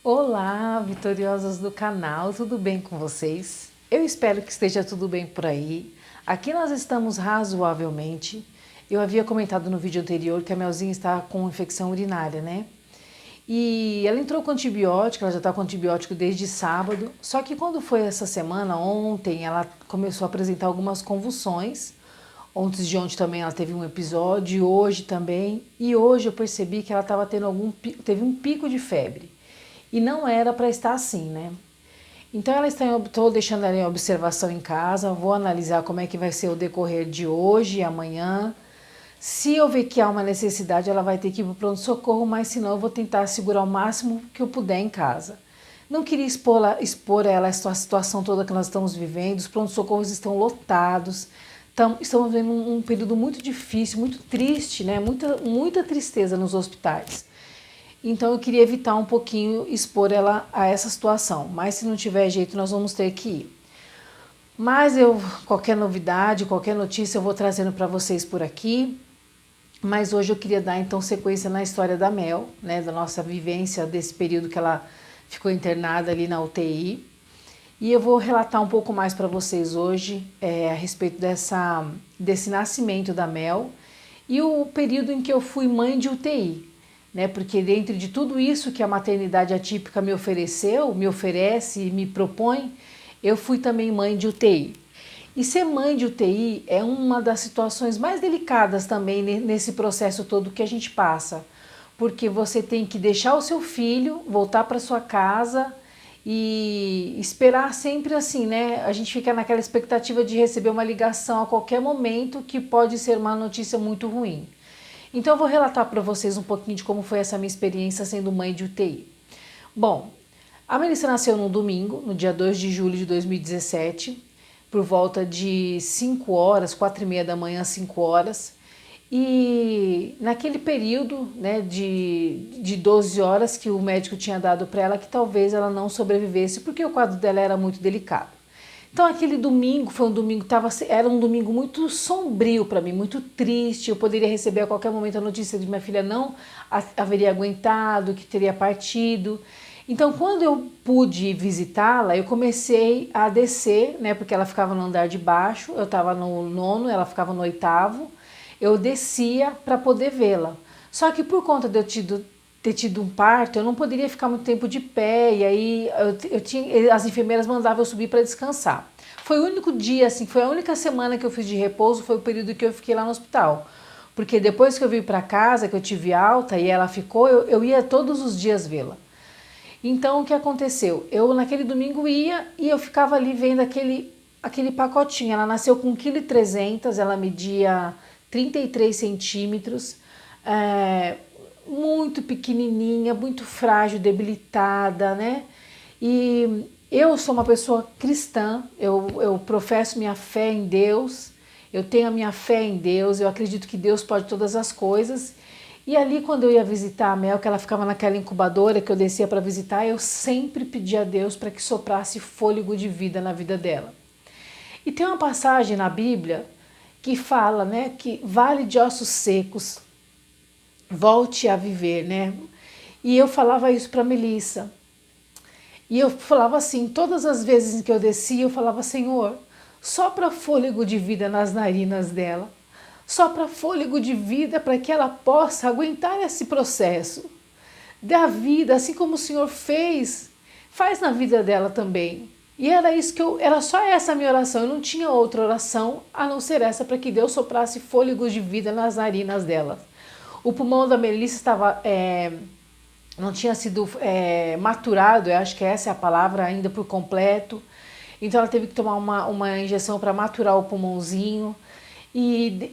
Olá, vitoriosas do canal, tudo bem com vocês? Eu espero que esteja tudo bem por aí. Aqui nós estamos razoavelmente. Eu havia comentado no vídeo anterior que a Melzinha está com infecção urinária, né? E ela entrou com antibiótico, ela já está com antibiótico desde sábado. Só que quando foi essa semana, ontem, ela começou a apresentar algumas convulsões. Antes de ontem também ela teve um episódio, hoje também. E hoje eu percebi que ela estava tendo teve um pico de febre. E não era para estar assim, né? Então estou deixando ela em observação em casa, vou analisar como é que vai ser o decorrer de hoje e amanhã. Se eu ver que há uma necessidade, ela vai ter que ir para o pronto-socorro, mas senão eu vou tentar segurar o máximo que eu puder em casa. Não queria expor ela a essa situação toda que nós estamos vivendo, os pronto-socorros estão lotados, estamos vivendo um período muito difícil, muito triste, né? Muita tristeza nos hospitais. Então eu queria evitar um pouquinho expor ela a essa situação, mas se não tiver jeito nós vamos ter que ir. Mas qualquer novidade, qualquer notícia eu vou trazendo para vocês por aqui. Mas hoje eu queria dar então sequência na história da Mel, né, da nossa vivência desse período que ela ficou internada ali na UTI. E eu vou relatar um pouco mais para vocês hoje a respeito desse nascimento da Mel e o período em que eu fui mãe de UTI. Né, porque dentro de tudo isso que a maternidade atípica me ofereceu, me oferece e me propõe, eu fui também mãe de UTI. E ser mãe de UTI é uma das situações mais delicadas também nesse processo todo que a gente passa, porque você tem que deixar o seu filho, voltar para sua casa e esperar sempre assim, né? A gente fica naquela expectativa de receber uma ligação a qualquer momento que pode ser uma notícia muito ruim. Então eu vou relatar para vocês um pouquinho de como foi essa minha experiência sendo mãe de UTI. Bom, a Melissa nasceu num domingo, no dia 2 de julho de 2017, por volta de 5 horas, 4h30 da manhã, 5 horas. E naquele período, né, de 12 horas que o médico tinha dado para ela, que talvez ela não sobrevivesse, porque o quadro dela era muito delicado. Então aquele domingo era um domingo muito sombrio para mim, muito triste. Eu poderia receber a qualquer momento a notícia de que minha filha não haveria aguentado, que teria partido. Então quando eu pude visitá-la, eu comecei a descer, né, porque ela ficava no andar de baixo, eu estava no 9º, ela ficava no 8º. Eu descia para poder vê-la. Só que por conta de eu ter tido um parto, eu não poderia ficar muito tempo de pé, e aí as enfermeiras mandavam eu subir para descansar. Foi o único dia, assim, foi a única semana que eu fiz de repouso, foi o período que eu fiquei lá no hospital. Porque depois que eu vim para casa, que eu tive alta e ela ficou, eu ia todos os dias vê-la. Então o que aconteceu? Eu naquele domingo ia e eu ficava ali vendo aquele pacotinho. Ela nasceu com 1,3 kg, ela media 33 centímetros, muito pequenininha, muito frágil, debilitada, né? E eu sou uma pessoa cristã, eu professo minha fé em Deus, eu tenho a minha fé em Deus, eu acredito que Deus pode todas as coisas. E ali quando eu ia visitar a Mel, que ela ficava naquela incubadora que eu descia para visitar, eu sempre pedia a Deus para que soprasse fôlego de vida na vida dela. E tem uma passagem na Bíblia que fala, né, que vale de ossos secos, volte a viver, né? E eu falava isso para Melissa. E eu falava assim, todas as vezes em que eu descia, eu falava, Senhor, sopra fôlego de vida nas narinas dela, sopra fôlego de vida para que ela possa aguentar esse processo. Da vida, assim como o Senhor fez, faz na vida dela também. E era só essa a minha oração, eu não tinha outra oração a não ser essa, para que Deus soprasse fôlegos de vida nas narinas dela. O pulmão da Melissa não tinha sido maturado, eu acho que essa é a palavra, ainda por completo. Então ela teve que tomar uma injeção para maturar o pulmãozinho. E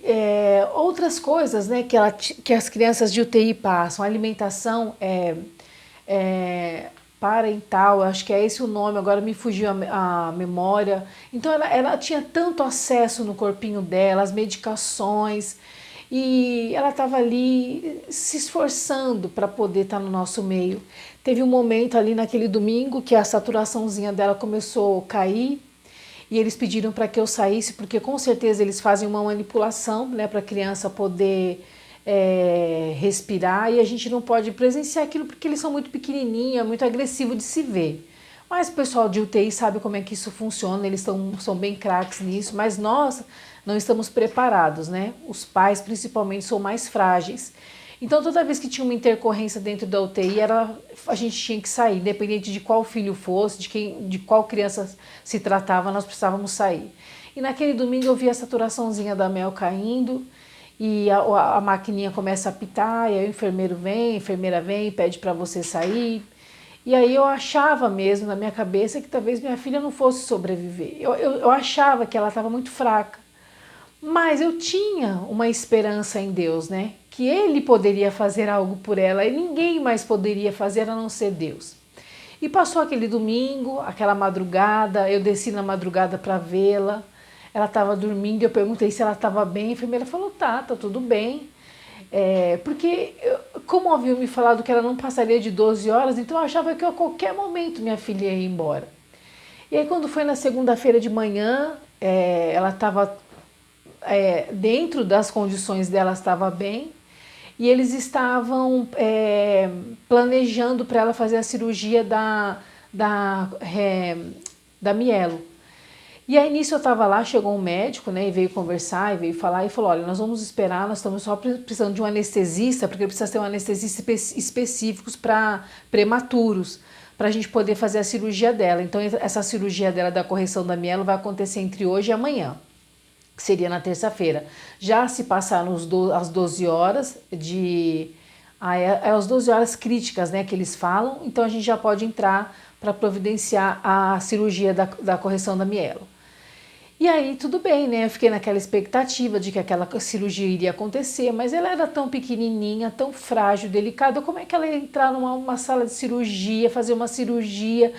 outras coisas, né, que as crianças de UTI passam, a alimentação parental, acho que é esse o nome, agora me fugiu a memória. Então ela tinha tanto acesso no corpinho dela, as medicações, e ela estava ali se esforçando para poder estar no nosso meio. Teve um momento ali naquele domingo que a saturaçãozinha dela começou a cair, e eles pediram para que eu saísse, porque com certeza eles fazem uma manipulação, né, para a criança poder respirar, e a gente não pode presenciar aquilo porque eles são muito pequenininhos, é muito agressivo de se ver. Mas o pessoal de UTI sabe como é que isso funciona, eles são bem craques nisso, mas nós não estamos preparados, né? Os pais, principalmente, são mais frágeis. Então, toda vez que tinha uma intercorrência dentro da UTI, a gente tinha que sair, independente de qual filho fosse, de qual criança se tratava, nós precisávamos sair. E naquele domingo eu vi a saturaçãozinha da Mel caindo, e a maquininha começa a apitar, e aí o enfermeiro vem, a enfermeira vem, pede para você sair. E aí eu achava mesmo na minha cabeça que talvez minha filha não fosse sobreviver. Eu achava que ela estava muito fraca. Mas eu tinha uma esperança em Deus, né? Que Ele poderia fazer algo por ela e ninguém mais poderia fazer a não ser Deus. E passou aquele domingo, aquela madrugada, eu desci na madrugada para vê-la. Ela estava dormindo, eu perguntei se ela estava bem, a enfermeira falou, tá tudo bem. Porque, como haviam me falado que ela não passaria de 12 horas, então eu achava que a qualquer momento minha filha ia embora. E aí quando foi na segunda-feira de manhã, ela estava dentro das condições dela, estava bem, e eles estavam planejando para ela fazer a cirurgia da mielo. E aí nisso eu estava lá, chegou um médico, né, e veio conversar, e veio falar, e falou, olha, nós vamos esperar, nós estamos só precisando de um anestesista, porque precisa ter um anestesista específicos para prematuros, para a gente poder fazer a cirurgia dela. Então essa cirurgia dela da correção da mielo vai acontecer entre hoje e amanhã, que seria na terça-feira. Já se passaram as 12 horas as 12 horas críticas, né, que eles falam, então a gente já pode entrar para providenciar a cirurgia da correção da mielo. E aí tudo bem, né? Eu fiquei naquela expectativa de que aquela cirurgia iria acontecer, mas ela era tão pequenininha, tão frágil, delicada, como é que ela ia entrar numa sala de cirurgia, fazer uma cirurgia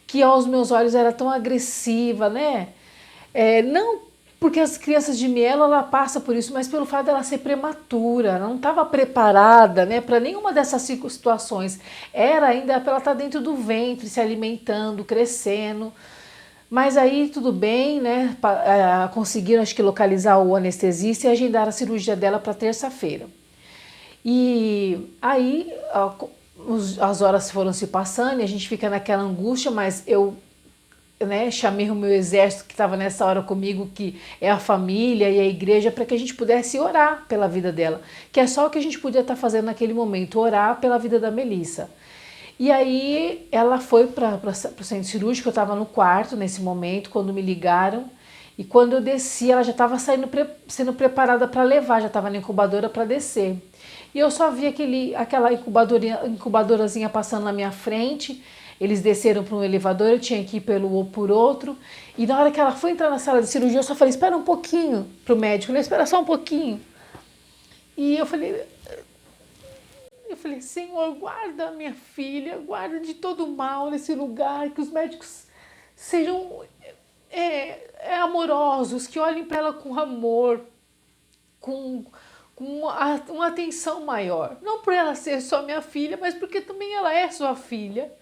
que aos meus olhos era tão agressiva, né? Não porque as crianças de mielo, ela passa por isso, mas pelo fato dela ser prematura, ela não estava preparada, né, para nenhuma dessas situações. Era ainda para ela estar dentro do ventre, se alimentando, crescendo. Mas aí tudo bem, né? Conseguiram, acho que, localizar o anestesista e agendar a cirurgia dela para terça-feira. E aí as horas foram se passando e a gente fica naquela angústia, mas eu, né, chamei o meu exército que estava nessa hora comigo, que é a família e a igreja, para que a gente pudesse orar pela vida dela, que é só o que a gente podia estar fazendo naquele momento, orar pela vida da Melissa. E aí ela foi para o centro cirúrgico, eu estava no quarto nesse momento, quando me ligaram, e quando eu desci, ela já estava sendo preparada para levar, já estava na incubadora para descer. E eu só vi aquela incubadorazinha passando na minha frente, eles desceram para um elevador, eu tinha que ir por outro, e na hora que ela foi entrar na sala de cirurgia, eu só falei, espera um pouquinho, para o médico, ele espera só um pouquinho. E eu falei, Senhor, guarda a minha filha, guarda de todo mal nesse lugar, que os médicos sejam amorosos, que olhem para ela com amor, com uma atenção maior. Não por ela ser só minha filha, mas porque também ela é sua filha.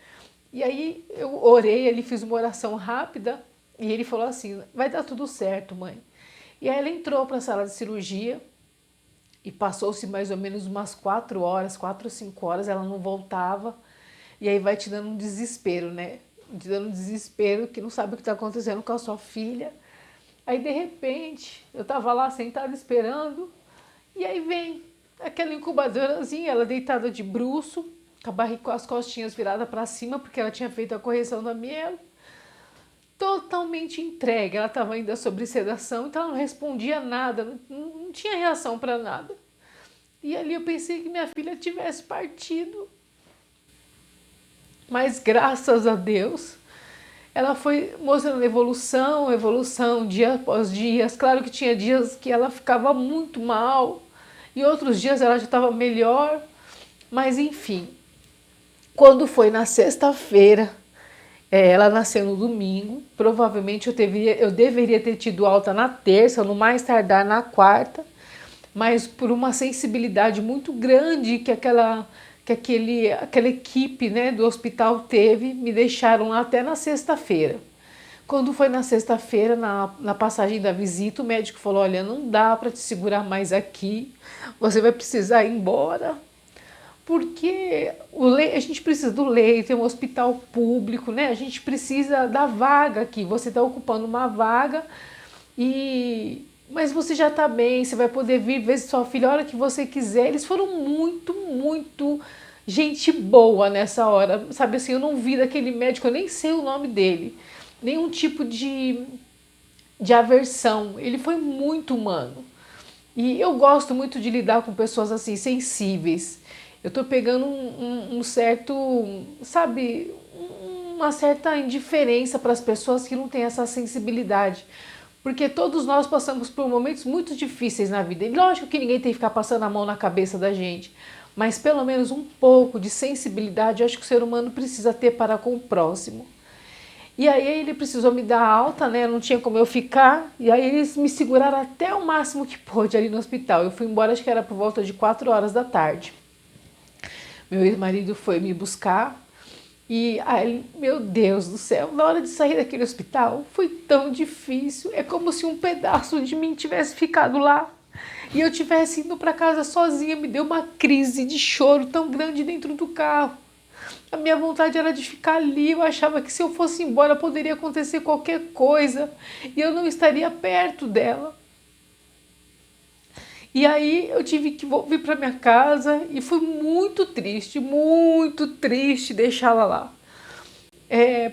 E aí eu orei, ele fiz uma oração rápida e ele falou assim, vai dar tudo certo, mãe. E aí ela entrou para a sala de cirurgia, e passou-se mais ou menos umas 4 ou 5 horas, ela não voltava. E aí vai te dando um desespero, né? Te dando um desespero, que não sabe o que está acontecendo com a sua filha. Aí, de repente, eu estava lá sentada esperando. E aí vem aquela incubadorazinha, ela deitada de bruço, com a barriga, com as costinhas viradas para cima, porque ela tinha feito a correção da mielo. Totalmente entregue, ela estava ainda sob sedação, então ela não respondia nada, não tinha reação para nada. E ali eu pensei que minha filha tivesse partido. Mas graças a Deus, ela foi mostrando evolução, dia após dia. Claro que tinha dias que ela ficava muito mal, e outros dias ela já estava melhor, mas enfim. Quando foi na sexta-feira, ela nasceu no domingo, provavelmente eu deveria ter tido alta na terça, no mais tardar na quarta, mas por uma sensibilidade muito grande que aquela equipe, né, do hospital teve, me deixaram lá até na sexta-feira. Quando foi na sexta-feira, na passagem da visita, o médico falou, olha, não dá para te segurar mais aqui, você vai precisar ir embora, porque a gente precisa do leito, é um hospital público, né? A gente precisa da vaga aqui, você está ocupando uma vaga, mas você já está bem, você vai poder vir ver sua filha a hora que você quiser. Eles foram muito gente boa nessa hora, sabe assim, eu não vi daquele médico, eu nem sei o nome dele, nenhum tipo de aversão, ele foi muito humano. E eu gosto muito de lidar com pessoas assim, sensíveis. Eu tô pegando um certo, sabe, uma certa indiferença para as pessoas que não têm essa sensibilidade. Porque todos nós passamos por momentos muito difíceis na vida. E lógico que ninguém tem que ficar passando a mão na cabeça da gente, mas pelo menos um pouco de sensibilidade eu acho que o ser humano precisa ter para com o próximo. E aí ele precisou me dar alta, né? Não tinha como eu ficar. E aí eles me seguraram até o máximo que pôde ali no hospital. Eu fui embora, acho que era por volta de 4 horas da tarde. Meu ex-marido foi me buscar. E aí, meu Deus do céu, na hora de sair daquele hospital, foi tão difícil. É como se um pedaço de mim tivesse ficado lá. E eu tivesse indo para casa sozinha. Me deu uma crise de choro tão grande dentro do carro. A minha vontade era de ficar ali, eu achava que se eu fosse embora poderia acontecer qualquer coisa e eu não estaria perto dela. E aí eu tive que vir para minha casa e foi muito triste deixá-la lá.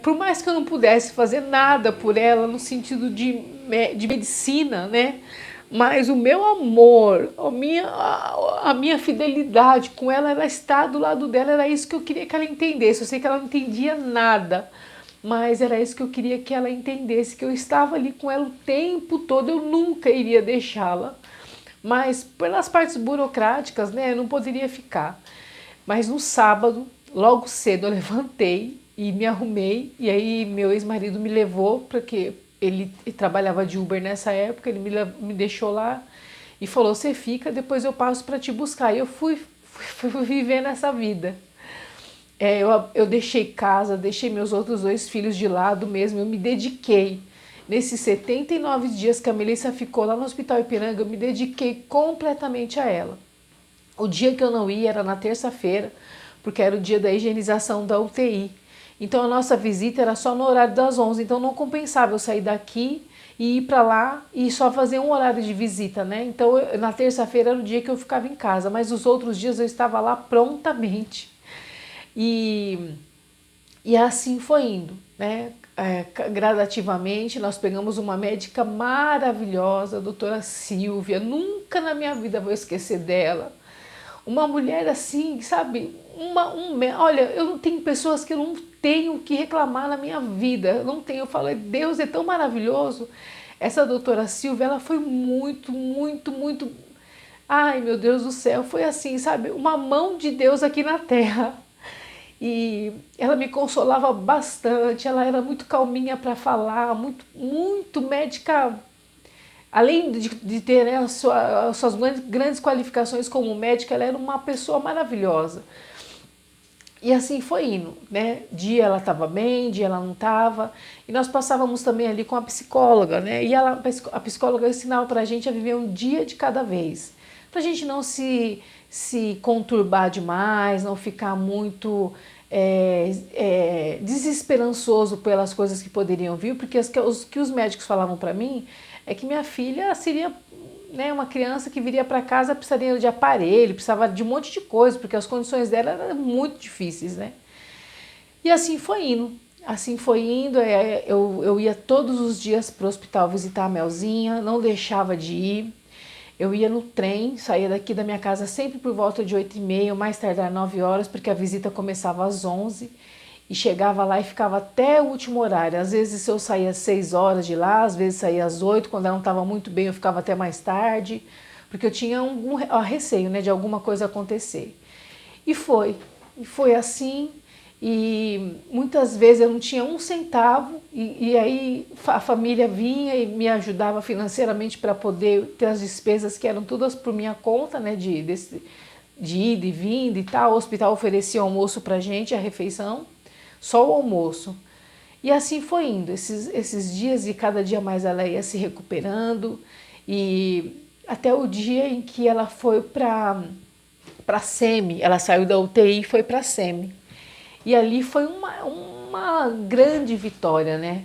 Por mais que eu não pudesse fazer nada por ela no sentido de medicina, né? Mas o meu amor, a minha fidelidade com ela, ela está do lado dela, era isso que eu queria que ela entendesse. Eu sei que ela não entendia nada, mas era isso que eu queria que ela entendesse, que eu estava ali com ela o tempo todo, eu nunca iria deixá-la. Mas pelas partes burocráticas, né, eu não poderia ficar. Mas no sábado, logo cedo, eu levantei e me arrumei, e aí meu ex-marido me levou, porque ele trabalhava de Uber nessa época, ele me deixou lá e falou, você fica, depois eu passo para te buscar. E eu fui viver nessa vida. Eu deixei casa, deixei meus outros 2 filhos de lado mesmo, eu me dediquei. Nesses 79 dias que a Melissa ficou lá no Hospital Ipiranga, eu me dediquei completamente a ela. O dia que eu não ia era na terça-feira, porque era o dia da higienização da UTI. Então a nossa visita era só no horário das 11, então não compensava eu sair daqui e ir para lá e só fazer um horário de visita, né? Então na terça-feira era o dia que eu ficava em casa, mas os outros dias eu estava lá prontamente. E assim foi indo, né? Gradativamente nós pegamos uma médica maravilhosa, a doutora Silvia, nunca na minha vida vou esquecer dela. Uma mulher assim, sabe, olha, eu não tenho pessoas que eu não tenho que reclamar na minha vida, eu não tenho, eu falo, Deus é tão maravilhoso. Essa doutora Silvia, ela foi muito, ai meu Deus do céu, foi assim, sabe, uma mão de Deus aqui na terra. E ela me consolava bastante, ela era muito calminha para falar, muito médica. Além de ter, né, as suas grandes qualificações como médica, ela era uma pessoa maravilhosa. E assim foi indo, né? Dia ela estava bem, dia ela não estava. E nós passávamos também ali com a psicóloga, né? E a psicóloga ensinava para a gente a viver um dia de cada vez. Para a gente não se conturbar demais, não ficar muito desesperançoso pelas coisas que poderiam vir, porque os que os médicos falavam para mim é que minha filha seria, né, uma criança que viria para casa, precisaria de aparelho, precisava de um monte de coisa, porque as condições dela eram muito difíceis, né? E assim foi indo. Assim foi indo, eu ia todos os dias para o hospital visitar a Melzinha, não deixava de ir. Eu ia no trem, saía daqui da minha casa sempre por volta de 8h30, mais tardar 9 horas, porque a visita começava às 11 e chegava lá e ficava até o último horário. Às vezes eu saía às 6 horas de lá, às vezes saía às 8, quando ela não estava muito bem eu ficava até mais tarde, porque eu tinha um receio, né, de alguma coisa acontecer. E foi assim. E muitas vezes eu não tinha um centavo e aí a família vinha e me ajudava financeiramente para poder ter as despesas que eram todas por minha conta, né, de ida e vinda e tal. O hospital oferecia almoço para a gente, a refeição, só o almoço. E assim foi indo, esses dias, e cada dia mais ela ia se recuperando, e até o dia em que ela foi para SEMI, ela saiu da UTI e foi para SEMI. E ali foi uma grande vitória, né?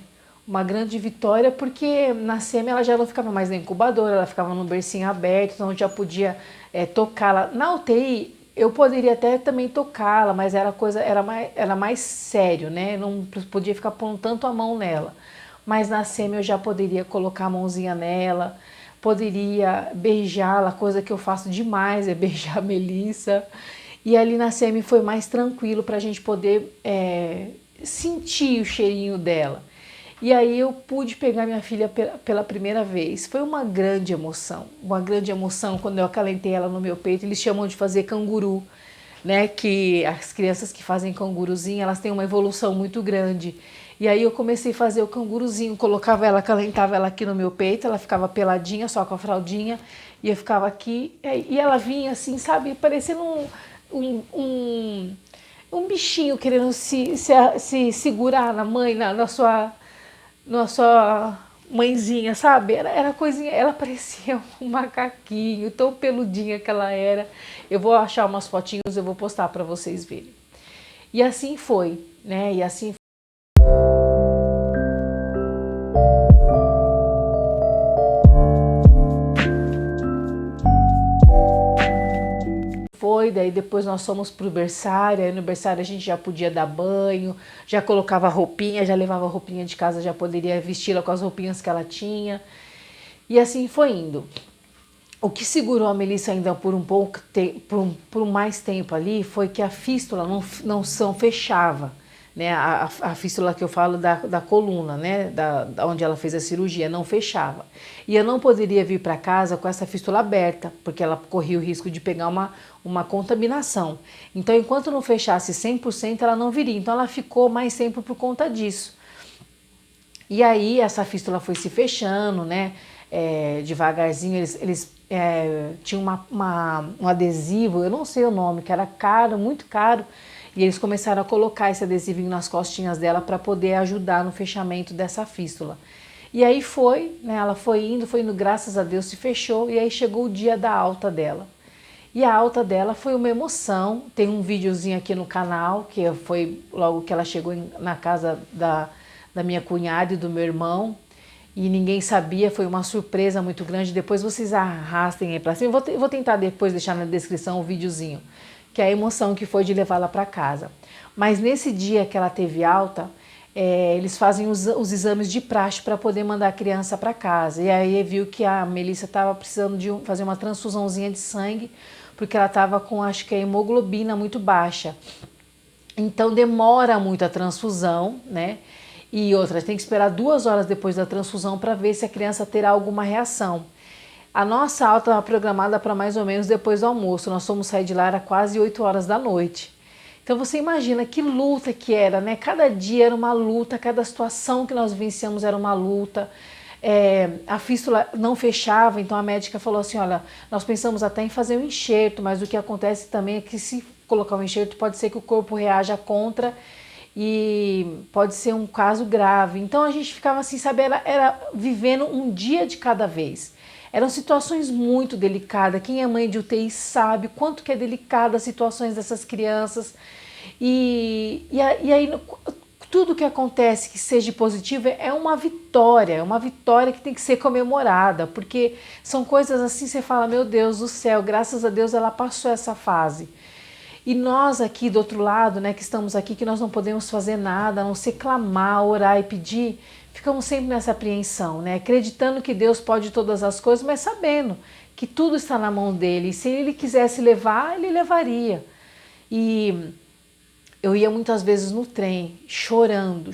Uma grande vitória porque na SEMI ela já não ficava mais na incubadora, ela ficava no bercinho aberto, então já podia tocá-la. Na UTI eu poderia até também tocá-la, mas era mais sério, né? Não podia ficar pondo tanto a mão nela. Mas na SEMI eu já poderia colocar a mãozinha nela, poderia beijá-la, coisa que eu faço demais, é beijar a Melissa. E ali na SEMI foi mais tranquilo para a gente poder sentir o cheirinho dela. E aí eu pude pegar minha filha pela primeira vez. Foi uma grande emoção quando eu acalentei ela no meu peito. Eles chamam de fazer canguru, né? Que as crianças que fazem canguruzinho, elas têm uma evolução muito grande. E aí eu comecei a fazer o canguruzinho, colocava ela, acalentava ela aqui no meu peito, ela ficava peladinha, só com a fraldinha, e eu ficava aqui, e ela vinha assim, sabe, parecendo um bichinho querendo se segurar na mãe, na sua mãezinha, sabe? Era coisinha, ela parecia um macaquinho, tão peludinha que ela era. Eu vou achar umas fotinhos, eu vou postar para vocês verem. E assim foi, né? E assim foi, daí depois nós fomos pro berçário, aí no berçário a gente já podia dar banho, já colocava roupinha, já levava roupinha de casa, já poderia vesti-la com as roupinhas que ela tinha. E assim foi indo. O que segurou a Melissa ainda por um pouco por mais tempo ali foi que a fístula não fechava, né? A fístula que eu falo da coluna, né? Da onde ela fez a cirurgia, não fechava. E eu não poderia vir para casa com essa fístula aberta, porque ela corria o risco de pegar uma contaminação. Então, enquanto não fechasse 100%, ela não viria. Então, ela ficou mais tempo por conta disso. E aí, essa fístula foi se fechando, né? Devagarzinho, eles tinham um adesivo, eu não sei o nome, que era caro, muito caro, e eles começaram a colocar esse adesivinho nas costinhas dela para poder ajudar no fechamento dessa fístula. E aí foi, né, ela foi indo, graças a Deus se fechou, e aí chegou o dia da alta dela. E a alta dela foi uma emoção, tem um videozinho aqui no canal, que foi logo que ela chegou na casa da minha cunhada e do meu irmão, e ninguém sabia, foi uma surpresa muito grande. Depois vocês arrastem aí pra cima, eu vou tentar depois deixar na descrição o videozinho, que é a emoção que foi de levá-la para casa. Mas nesse dia que ela teve alta, eles fazem os exames de praxe para poder mandar a criança para casa. E aí viu que a Melissa estava precisando de fazer uma transfusãozinha de sangue, porque ela estava com, acho que a hemoglobina muito baixa. Então demora muito a transfusão, né? E outra, tem que esperar 2 horas depois da transfusão para ver se a criança terá alguma reação. A nossa alta estava programada para mais ou menos depois do almoço. Nós fomos sair de lá, era quase 8 horas da noite. Então você imagina que luta que era, né? Cada dia era uma luta, cada situação que nós vivenciamos era uma luta. A fístula não fechava, então a médica falou assim, olha, nós pensamos até em fazer um enxerto, mas o que acontece também é que se colocar um enxerto pode ser que o corpo reaja contra e pode ser um caso grave. Então a gente ficava assim, sabe, era vivendo um dia de cada vez. Eram situações muito delicadas. Quem é mãe de UTI sabe quanto que é delicada as situações dessas crianças. E aí tudo que acontece que seja positivo é uma vitória que tem que ser comemorada, porque são coisas assim, você fala, meu Deus do céu, graças a Deus ela passou essa fase. E nós aqui do outro lado, né, que estamos aqui, que nós não podemos fazer nada, a não ser clamar, orar e pedir, ficamos sempre nessa apreensão, né, acreditando que Deus pode todas as coisas, mas sabendo que tudo está na mão dele, e se ele quisesse levar, ele levaria. E eu ia muitas vezes no trem, chorando,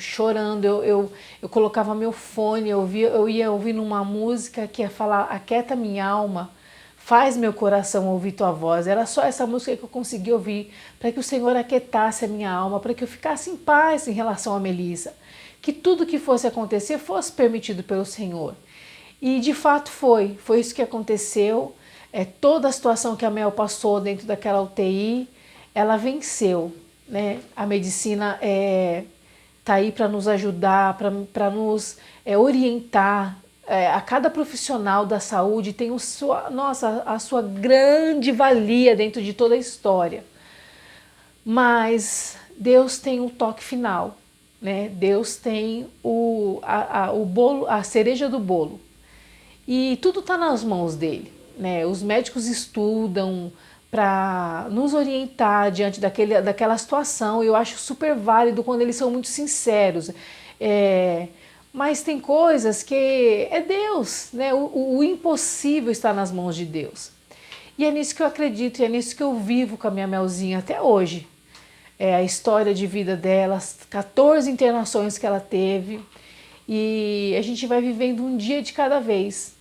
eu colocava meu fone, eu ia ouvindo uma música que ia falar, aquieta minha alma, faz meu coração ouvir tua voz. Era só essa música que eu conseguia ouvir, para que o Senhor aquietasse a minha alma, para que eu ficasse em paz em relação a Melissa. Que tudo que fosse acontecer fosse permitido pelo Senhor. E de fato foi isso que aconteceu. Toda a situação que a Mel passou dentro daquela UTI, ela venceu, né? A medicina está aí para nos ajudar, para nos orientar. A cada profissional da saúde tem a sua grande valia dentro de toda a história. Mas Deus tem um toque final, né? Deus tem o bolo, a cereja do bolo. E tudo está nas mãos dele, né? Os médicos estudam para nos orientar diante daquela situação. Eu acho super válido quando eles são muito sinceros. Mas tem coisas que é Deus, né? O impossível está nas mãos de Deus. E é nisso que eu acredito, e é nisso que eu vivo com a minha Melzinha até hoje. A história de vida dela, as 14 internações que ela teve, e a gente vai vivendo um dia de cada vez.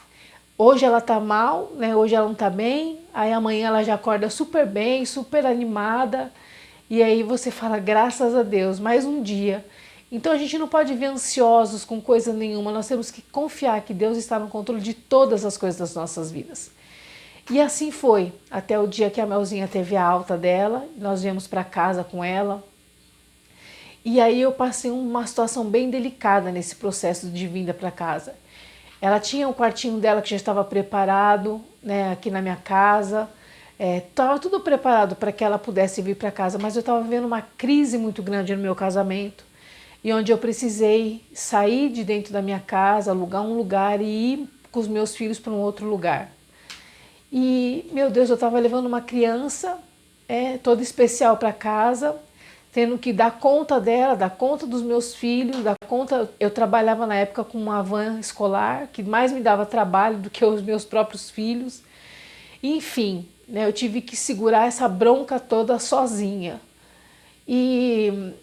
Hoje ela tá mal, né? Hoje ela não tá bem, aí amanhã ela já acorda super bem, super animada, e aí você fala, graças a Deus, mais um dia. Então a gente não pode vir ansiosos com coisa nenhuma, nós temos que confiar que Deus está no controle de todas as coisas das nossas vidas. E assim foi, até o dia que a Melzinha teve a alta dela, nós viemos para casa com ela. E aí eu passei uma situação bem delicada nesse processo de vinda para casa. Ela tinha um quartinho dela que já estava preparado, né, aqui na minha casa. Estava tudo preparado para que ela pudesse vir para casa, mas eu estava vivendo uma crise muito grande no meu casamento, e onde eu precisei sair de dentro da minha casa, alugar um lugar e ir com os meus filhos para um outro lugar. E, meu Deus, eu estava levando uma criança toda especial para casa, tendo que dar conta dela, dar conta dos meus filhos, dar conta... Eu trabalhava na época com uma van escolar, que mais me dava trabalho do que os meus próprios filhos. Enfim, né, eu tive que segurar essa bronca toda sozinha. E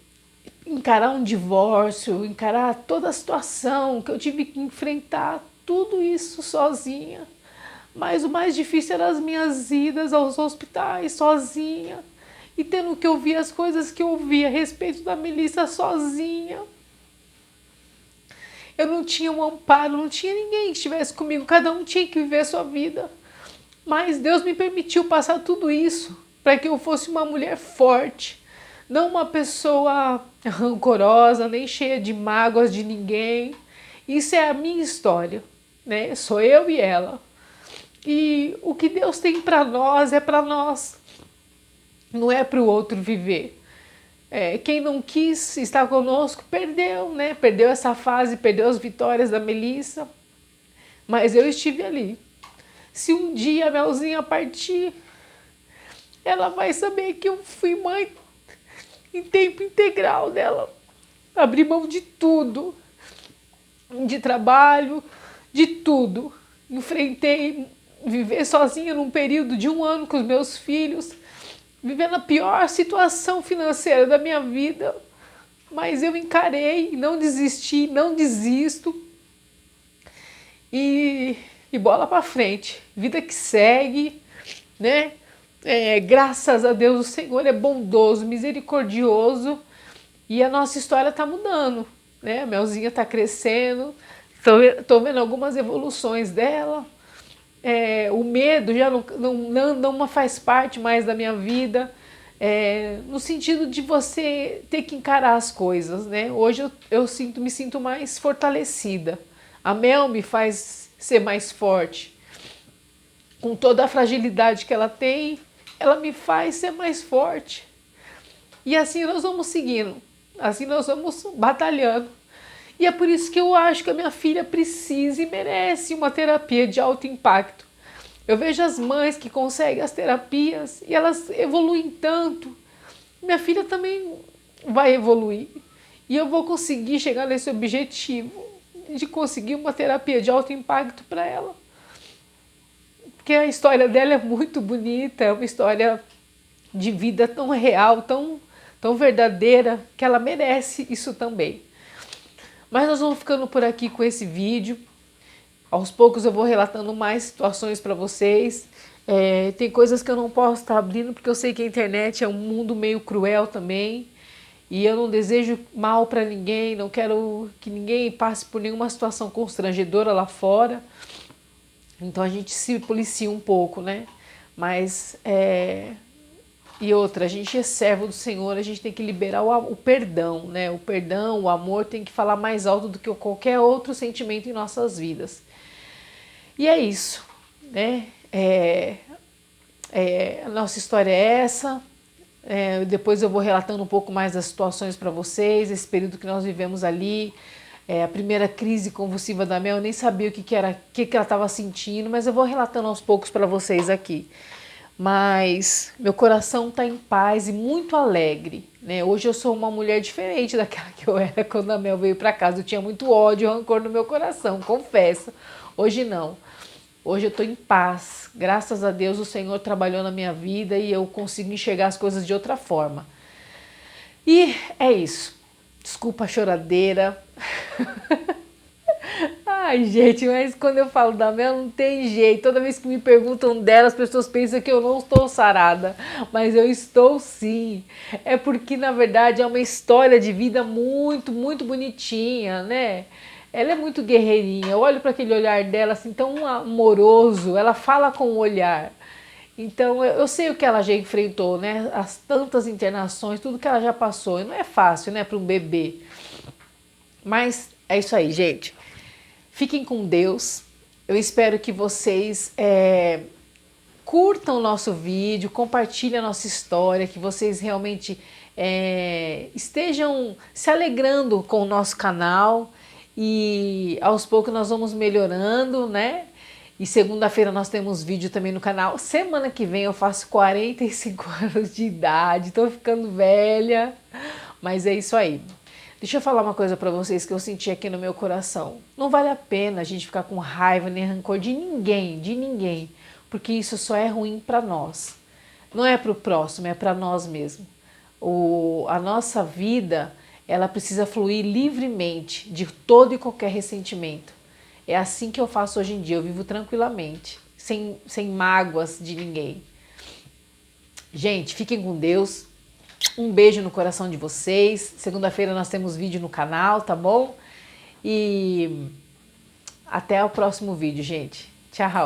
encarar um divórcio, encarar toda a situação que eu tive que enfrentar, tudo isso sozinha. Mas o mais difícil eram as minhas idas aos hospitais sozinha, e tendo que ouvir as coisas que eu ouvia a respeito da Melissa sozinha. Eu não tinha um amparo, não tinha ninguém que estivesse comigo, cada um tinha que viver a sua vida. Mas Deus me permitiu passar tudo isso para que eu fosse uma mulher forte, não uma pessoa rancorosa, nem cheia de mágoas de ninguém. Isso é a minha história, né? Sou eu e ela. E o que Deus tem para nós é para nós, não é para o outro viver. Quem não quis estar conosco perdeu, né? Perdeu essa fase, perdeu as vitórias da Melissa, mas eu estive ali. Se um dia a Melzinha partir, ela vai saber que eu fui mãe em tempo integral dela. Abri mão de tudo, de trabalho, de tudo. Enfrentei viver sozinha num período de 1 ano com os meus filhos, vivendo a pior situação financeira da minha vida, mas eu encarei, não desisti, não desisto, e bola para frente, vida que segue, né? Graças a Deus, o Senhor é bondoso, misericordioso, e a nossa história está mudando, né? A Melzinha está crescendo, tô vendo algumas evoluções dela. O medo já não faz parte mais da minha vida, no sentido de você ter que encarar as coisas, né? Hoje eu me sinto mais fortalecida. A Mel me faz ser mais forte. Com toda a fragilidade que ela tem, ela me faz ser mais forte. E assim nós vamos seguindo, assim nós vamos batalhando. E é por isso que eu acho que a minha filha precisa e merece uma terapia de alto impacto. Eu vejo as mães que conseguem as terapias e elas evoluem tanto. Minha filha também vai evoluir. E eu vou conseguir chegar nesse objetivo de conseguir uma terapia de alto impacto para ela. Porque a história dela é muito bonita, é uma história de vida tão real, tão verdadeira, que ela merece isso também. Mas nós vamos ficando por aqui com esse vídeo. Aos poucos eu vou relatando mais situações para vocês. Tem coisas que eu não posso estar abrindo, porque eu sei que a internet é um mundo meio cruel também. E eu não desejo mal para ninguém, não quero que ninguém passe por nenhuma situação constrangedora lá fora. Então a gente se policia um pouco, né? Mas E outra, a gente é servo do Senhor, a gente tem que liberar o perdão, né? O perdão, o amor tem que falar mais alto do que qualquer outro sentimento em nossas vidas. E é isso, né? A nossa história é essa. Depois eu vou relatando um pouco mais das situações para vocês, esse período que nós vivemos ali. A primeira crise convulsiva da Mel, eu nem sabia o que ela estava sentindo, mas eu vou relatando aos poucos para vocês aqui. Mas meu coração está em paz e muito alegre, né? Hoje eu sou uma mulher diferente daquela que eu era quando a Mel veio para casa. Eu tinha muito ódio e rancor no meu coração, confesso. Hoje não. Hoje eu estou em paz. Graças a Deus o Senhor trabalhou na minha vida e eu consigo enxergar as coisas de outra forma. E é isso. Desculpa a choradeira. Ai, gente, mas quando eu falo da Mel não tem jeito. Toda vez que me perguntam dela, as pessoas pensam que eu não estou sarada. Mas eu estou sim. É porque, na verdade, é uma história de vida muito, muito bonitinha, né? Ela é muito guerreirinha. Eu olho para aquele olhar dela assim, tão amoroso. Ela fala com o olhar. Então, eu sei o que ela já enfrentou, né? As tantas internações, tudo que ela já passou. E não é fácil, né, para um bebê. Mas é isso aí, gente. Fiquem com Deus. Eu espero que vocês curtam o nosso vídeo, compartilhem a nossa história, que vocês realmente estejam se alegrando com o nosso canal e aos poucos nós vamos melhorando, né? E segunda-feira nós temos vídeo também no canal. Semana que vem eu faço 45 anos de idade, tô ficando velha, mas é isso aí. Deixa eu falar uma coisa pra vocês que eu senti aqui no meu coração. Não vale a pena a gente ficar com raiva nem rancor de ninguém, porque isso só é ruim pra nós. Não é pro próximo, é pra nós mesmos. A nossa vida, ela precisa fluir livremente de todo e qualquer ressentimento. É assim que eu faço hoje em dia, eu vivo tranquilamente, sem mágoas de ninguém. Gente, fiquem com Deus. Um beijo no coração de vocês. Segunda-feira nós temos vídeo no canal, tá bom? E até o próximo vídeo, gente. Tchau!